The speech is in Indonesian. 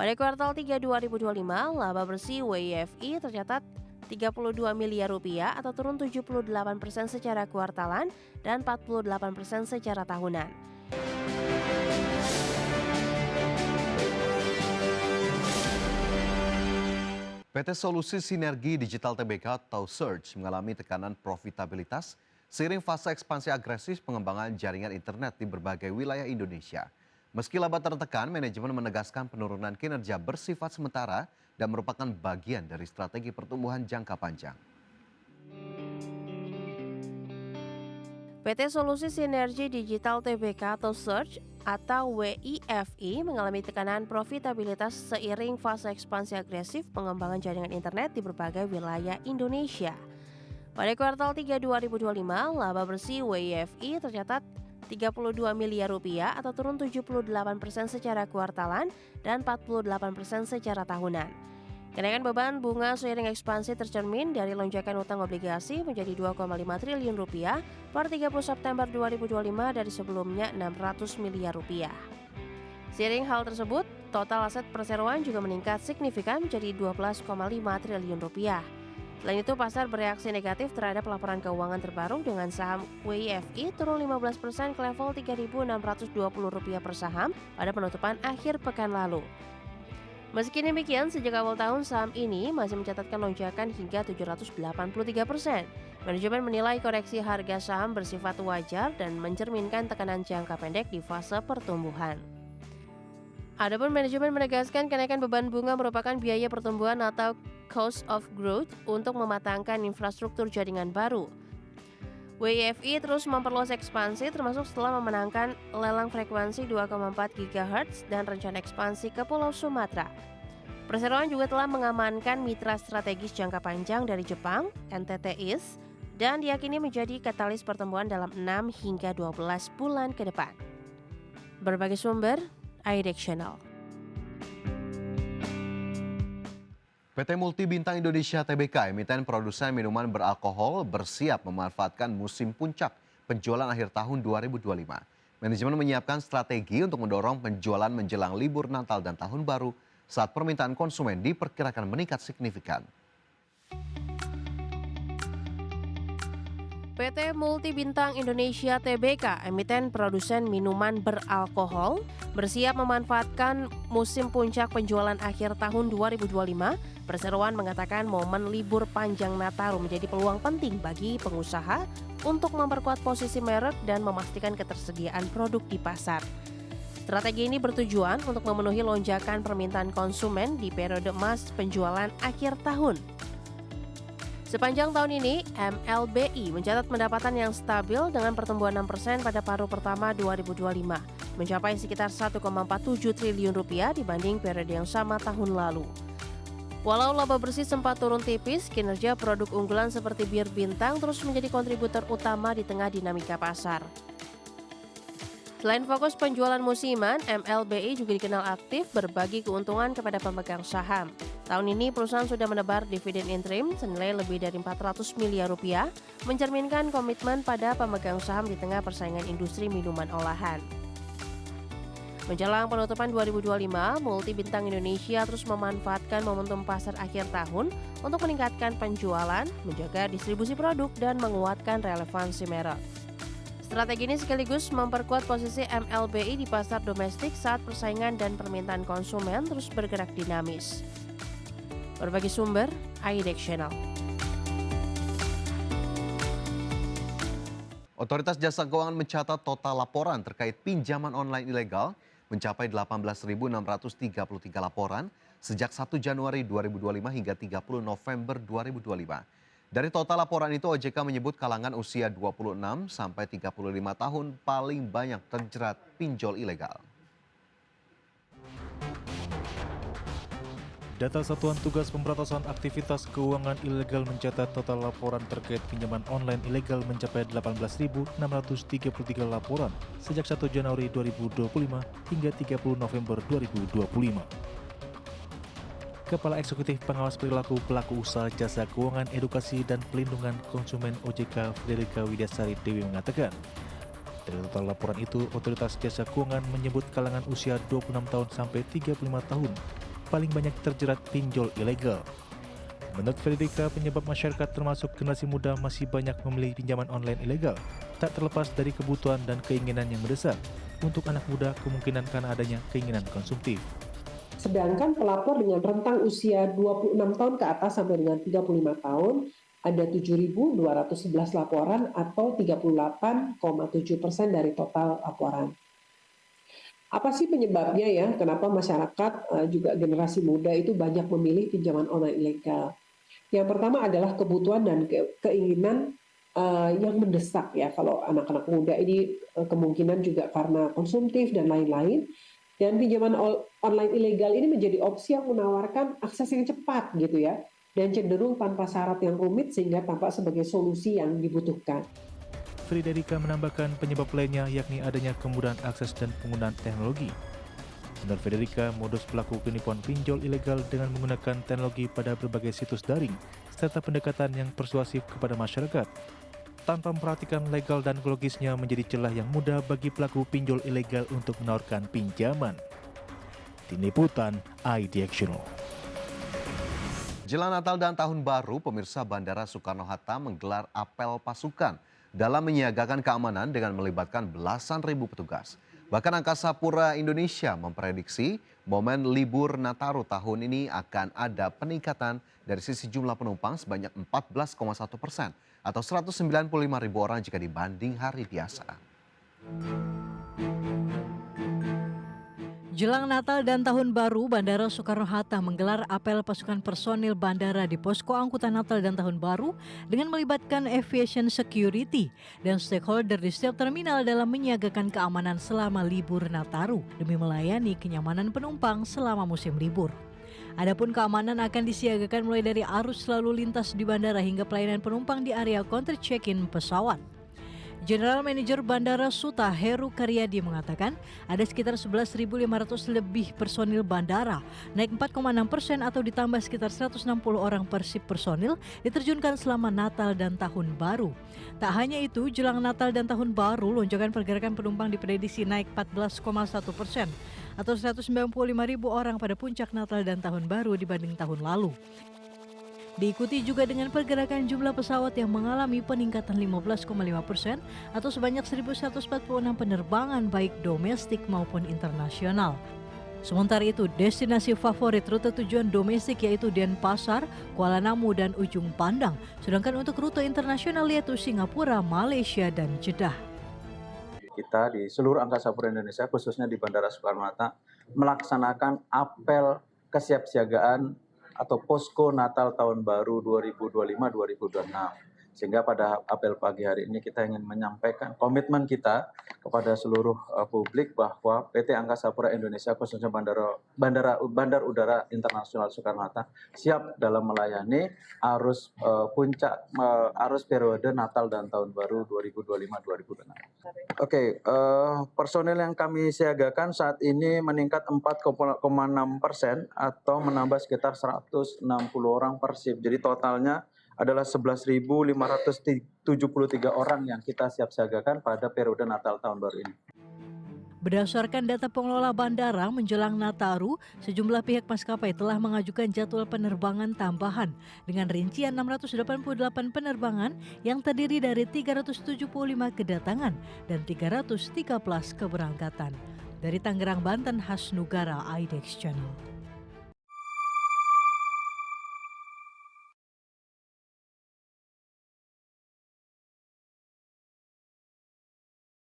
Pada kuartal 3 2025, laba bersih WIFI tercatat 32 miliar rupiah atau turun 78% secara kuartalan dan 48% secara tahunan. PT Solusi Sinergi Digital Tbk atau Surge mengalami tekanan profitabilitas seiring fase ekspansi agresif pengembangan jaringan internet di berbagai wilayah Indonesia. Meski laba tertekan, manajemen menegaskan penurunan kinerja bersifat sementara dan merupakan bagian dari strategi pertumbuhan jangka panjang. PT Solusi Sinergi Digital Tbk atau Surge atau WIFI mengalami tekanan profitabilitas seiring fase ekspansi agresif pengembangan jaringan internet di berbagai wilayah Indonesia. Pada kuartal 3 2025, laba bersih WIFI tercatat 32 miliar rupiah atau turun 78% secara kuartalan dan 48% secara tahunan. Kenaikan beban bunga seiring ekspansi tercermin dari lonjakan utang obligasi menjadi 2,5 triliun rupiah per 30 September 2025 dari sebelumnya 600 miliar rupiah. Seiring hal tersebut, total aset perseroan juga meningkat signifikan menjadi 12,5 triliun rupiah. Selain itu, pasar bereaksi negatif terhadap laporan keuangan terbaru dengan saham WIFI turun 15% ke level Rp3.620 per saham pada penutupan akhir pekan lalu. Meski demikian, sejak awal tahun saham ini masih mencatatkan lonjakan hingga 783%. Manajemen menilai koreksi harga saham bersifat wajar dan mencerminkan tekanan jangka pendek di fase pertumbuhan. Adapun manajemen menegaskan kenaikan beban bunga merupakan biaya pertumbuhan atau cost of growth untuk mematangkan infrastruktur jaringan baru. WIFI terus memperluas ekspansi termasuk setelah memenangkan lelang frekuensi 2,4 GHz dan rencana ekspansi ke Pulau Sumatera. Perseroan juga telah mengamankan mitra strategis jangka panjang dari Jepang, NTT East, dan diyakini menjadi katalis pertumbuhan dalam 6 hingga 12 bulan ke depan. Berbagai sumber, IDEX Channel. PT Multi Bintang Indonesia Tbk, emiten produsen minuman beralkohol, bersiap memanfaatkan musim puncak penjualan akhir tahun 2025. Manajemen menyiapkan strategi untuk mendorong penjualan menjelang libur Natal dan Tahun Baru saat permintaan konsumen diperkirakan meningkat signifikan. PT Multi Bintang Indonesia Tbk, emiten produsen minuman beralkohol, bersiap memanfaatkan musim puncak penjualan akhir tahun 2025. Perseroan mengatakan momen libur panjang Nataru menjadi peluang penting bagi pengusaha untuk memperkuat posisi merek dan memastikan ketersediaan produk di pasar. Strategi ini bertujuan untuk memenuhi lonjakan permintaan konsumen di periode emas penjualan akhir tahun. Sepanjang tahun ini, MLBI mencatat pendapatan yang stabil dengan pertumbuhan 6% pada paruh pertama 2025, mencapai sekitar 1,47 triliun rupiah dibanding periode yang sama tahun lalu. Walau laba bersih sempat turun tipis, kinerja produk unggulan seperti bir bintang terus menjadi kontributor utama di tengah dinamika pasar. Selain fokus penjualan musiman, MLBI juga dikenal aktif berbagi keuntungan kepada pemegang saham. Tahun ini perusahaan sudah menebar dividen interim senilai lebih dari 400 miliar rupiah, mencerminkan komitmen pada pemegang saham di tengah persaingan industri minuman olahan. Menjelang penutupan 2025, Multi Bintang Indonesia terus memanfaatkan momentum pasar akhir tahun untuk meningkatkan penjualan, menjaga distribusi produk, dan menguatkan relevansi merek. Strategi ini sekaligus memperkuat posisi MLBI di pasar domestik saat persaingan dan permintaan konsumen terus bergerak dinamis. Berbagai sumber, IDEX Channel. Otoritas Jasa Keuangan mencatat total laporan terkait pinjaman online ilegal mencapai 18.633 laporan sejak 1 Januari 2025 hingga 30 November 2025. Dari total laporan itu, OJK menyebut kalangan usia 26 sampai 35 tahun paling banyak terjerat pinjol ilegal. Data Satuan Tugas Pemberantasan Aktivitas Keuangan Ilegal mencatat total laporan terkait pinjaman online ilegal mencapai 18.633 laporan sejak 1 Januari 2025 hingga 30 November 2025. Kepala Eksekutif Pengawas Perilaku Pelaku Usaha Jasa Keuangan Edukasi dan Pelindungan Konsumen OJK Frederika Widyasari Dewi mengatakan, dari total laporan itu, Otoritas Jasa Keuangan menyebut kalangan usia 26 tahun sampai 35 tahun paling banyak terjerat pinjol ilegal. Menurut Frederica, penyebab masyarakat termasuk generasi muda masih banyak memilih pinjaman online ilegal, tak terlepas dari kebutuhan dan keinginan yang mendesak. Untuk anak muda, kemungkinan karena adanya keinginan konsumtif. Sedangkan pelapor dengan rentang usia 26 tahun ke atas sampai dengan 35 tahun, ada 7.211 laporan atau 38,7% dari total laporan. Apa sih penyebabnya ya? Kenapa masyarakat juga generasi muda itu banyak memilih pinjaman online ilegal? Yang pertama adalah kebutuhan dan keinginan yang mendesak ya. Kalau anak-anak muda ini kemungkinan juga karena konsumtif dan lain-lain. Dan pinjaman online ilegal ini menjadi opsi yang menawarkan akses yang cepat gitu ya. Dan cenderung tanpa syarat yang rumit sehingga tampak sebagai solusi yang dibutuhkan. Frederica menambahkan penyebab lainnya yakni adanya kemudahan akses dan penggunaan teknologi. Menurut Frederica, modus pelaku penipuan pinjol ilegal dengan menggunakan teknologi pada berbagai situs daring, serta pendekatan yang persuasif kepada masyarakat, tanpa memperhatikan legal dan ekologisnya menjadi celah yang mudah bagi pelaku pinjol ilegal untuk menawarkan pinjaman. Tim Liputan IDX. Jelang Natal dan Tahun Baru, pemirsa Bandara Soekarno-Hatta menggelar apel pasukan dalam menyiagakan keamanan dengan melibatkan belasan ribu petugas. Bahkan Angkasa Pura Indonesia memprediksi momen libur Nataru tahun ini akan ada peningkatan dari sisi jumlah penumpang sebanyak 14,1% atau 195 ribu orang jika dibanding hari biasa. Jelang Natal dan Tahun Baru, Bandara Soekarno-Hatta menggelar apel pasukan personil bandara di posko angkutan Natal dan Tahun Baru dengan melibatkan aviation security dan stakeholder di setiap terminal dalam menyiagakan keamanan selama libur Nataru demi melayani kenyamanan penumpang selama musim libur. Adapun keamanan akan disiagakan mulai dari arus lalu lintas di bandara hingga pelayanan penumpang di area counter check-in pesawat. General Manager Bandara Suta Heru Karyadi mengatakan ada sekitar 11.500 lebih personil bandara, naik 4,6% atau ditambah sekitar 160 orang persib personil diterjunkan selama Natal dan Tahun Baru. Tak hanya itu, jelang Natal dan Tahun Baru, lonjakan pergerakan penumpang diprediksi naik 14,1% atau 195 ribu orang pada puncak Natal dan Tahun Baru dibanding tahun lalu. Diikuti juga dengan pergerakan jumlah pesawat yang mengalami peningkatan 15,5% atau sebanyak 1.146 penerbangan baik domestik maupun internasional. Sementara itu, destinasi favorit rute tujuan domestik yaitu Denpasar, Kuala Namu, dan Ujung Pandang. Sedangkan untuk rute internasional yaitu Singapura, Malaysia, dan Jeddah. Kita di seluruh Angkasa Pura Indonesia, khususnya di Bandara Soekarno-Hatta, melaksanakan apel kesiapsiagaan atau posko Natal Tahun Baru 2025-2026. Sehingga pada apel pagi hari ini kita ingin menyampaikan komitmen kita kepada seluruh publik bahwa PT Angkasa Pura Indonesia khususnya Bandar Udara Internasional Soekarno-Hatta siap dalam melayani arus puncak arus periode Natal dan Tahun Baru 2025-2026. Oke, personil yang kami siagakan saat ini meningkat 4,6% atau menambah sekitar 160 orang persib. Jadi totalnya adalah 11.573 orang yang kita siapsiagakan pada periode Natal Tahun Baru ini. Berdasarkan data pengelola bandara menjelang Nataru, sejumlah pihak maskapai telah mengajukan jadwal penerbangan tambahan dengan rincian 688 penerbangan yang terdiri dari 375 kedatangan dan 313 keberangkatan. Dari Tangerang, Banten, Hasnugara, IDX Channel.